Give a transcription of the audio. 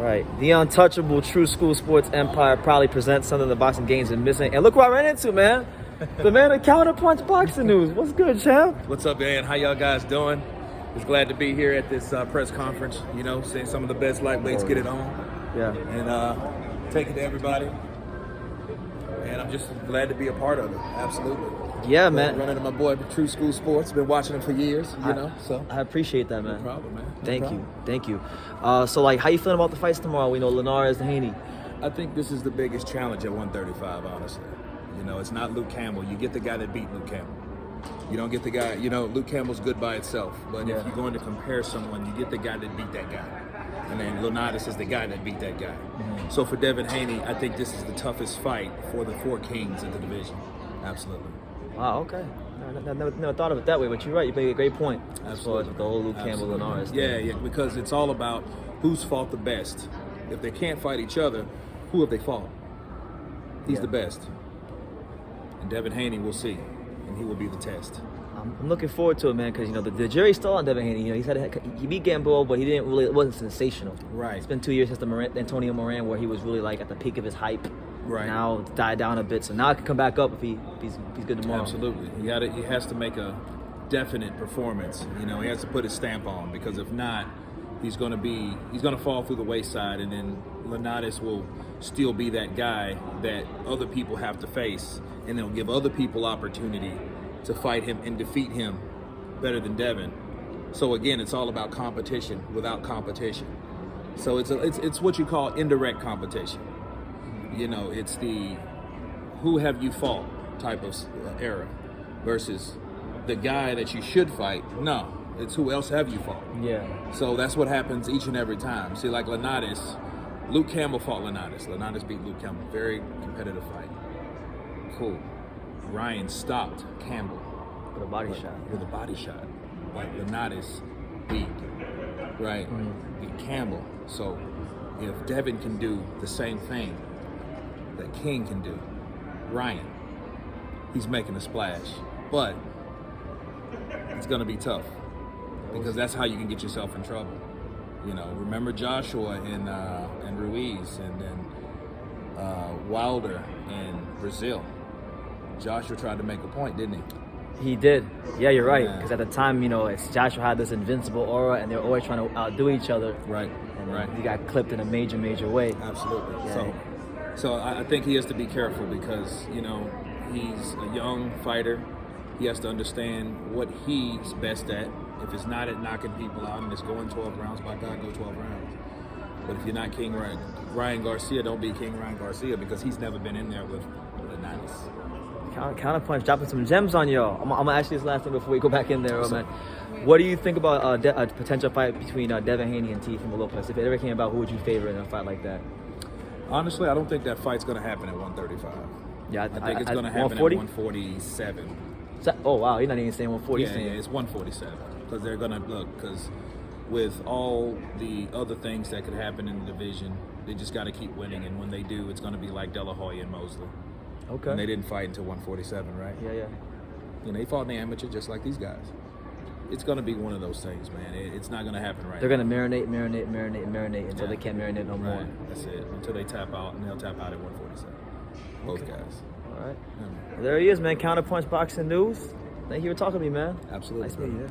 All right. The untouchable True School Sports Empire proudly presents something the boxing games been missing. And look what I ran into, man. The man of Counterpunch Boxing News. What's good, champ? What's up, man? How y'all guys doing? Just glad to be here at this press conference, you know, seeing some of the best lightweights get it on. Yeah. And take it to everybody. And I'm just glad to be a part of it. Absolutely. Yeah, man. Running to my boy, True School Sports. Been watching him for years, you know. So I appreciate that, man. no problem, man. Thank you. So, like, how you feeling about the fights tomorrow? We know Linares and Haney. I think this is the biggest challenge at 135, honestly. You know, it's not Luke Campbell. You get the guy that beat Luke Campbell. You don't get the guy, you know, Luke Campbell's good by itself. But if you're going to compare someone, you get the guy that beat that guy. And then Linares is the guy that beat that guy. So for Devin Haney, I think this is the toughest fight for the four kings in the division. Absolutely. Wow, okay. Never thought of it that way, but you're right. You make a great point. Absolutely. As far as with the whole Luke Campbell Linares thing. Yeah, because it's all about who's fought the best. If they can't fight each other, who have they fought? He's the best. And Devin Haney, we'll see. And he will be the test. I'm looking forward to it, man, because, you know, the jury's still on Devin Haney. You know, he beat Gamboa, but it wasn't sensational. Right. It's been 2 years since the Antonio Moran, where he was really, like, at the peak of his hype. Right. Now it's died down a bit, so now it can come back up if he's good tomorrow. Absolutely. He has to make a definite performance. You know, he has to put his stamp on, because if not, he's gonna fall through the wayside, and then Linares will still be that guy that other people have to face, and they'll give other people opportunity to fight him and defeat him better than Devin. So again, it's all about competition without competition. So it's what you call indirect competition. You know, it's the who have you fought type of era versus the guy that you should fight. No, it's who else have you fought. Yeah. So that's what happens each and every time. See, like Linares, Luke Campbell fought Linares. Linares beat Luke Campbell. Very competitive fight. Cool. Ryan stopped Campbell With a body shot. With a body shot. Like Linares beat Campbell. So if Devin can do the same thing that King can do, Ryan, he's making a splash. But it's gonna be tough, because that's how you can get yourself in trouble. You know, remember Joshua and Ruiz, and then Wilder and Brazil. Joshua tried to make a point, didn't he? He did. Yeah, you're right. Because at the time, you know, Joshua had this invincible aura, and they were always trying to outdo each other. Right. And he got clipped in a major way. Absolutely. Yeah. So I think he has to be careful, because, you know, he's a young fighter. He has to understand what he's best at. If it's not at knocking people out and it's going 12 rounds, by God, go 12 rounds. But if you're not King Ryan Garcia, don't be King Ryan Garcia, because he's never been in there with Linares. Counterpunch dropping some gems on y'all. I'm gonna ask you this last thing before we go back in there, man. What do you think about a potential fight between Devin Haney and Teofimo Lopez? If it ever came about, who would you favor in a fight like that? Honestly, I don't think that fight's going to happen at 135. Yeah, I think it's going to happen at 147. Oh, wow. You're not even saying 140. Yeah, it's 147. Because they're going to look, because with all the other things that could happen in the division, they just got to keep winning. And when they do, it's going to be like De La Hoya and Mosley. Okay. And they didn't fight until 147, right? Yeah. You know, they fought in the amateur just like these guys. It's going to be one of those things, man. It's not going to happen right now. They're going to marinate until they can't marinate no more. That's it. Until they tap out, and they'll tap out at 147. Both guys. All right. Yeah. Well, there he is, man. Counterpunch Boxing News. Thank you for talking to me, man. Absolutely. Nice meeting you.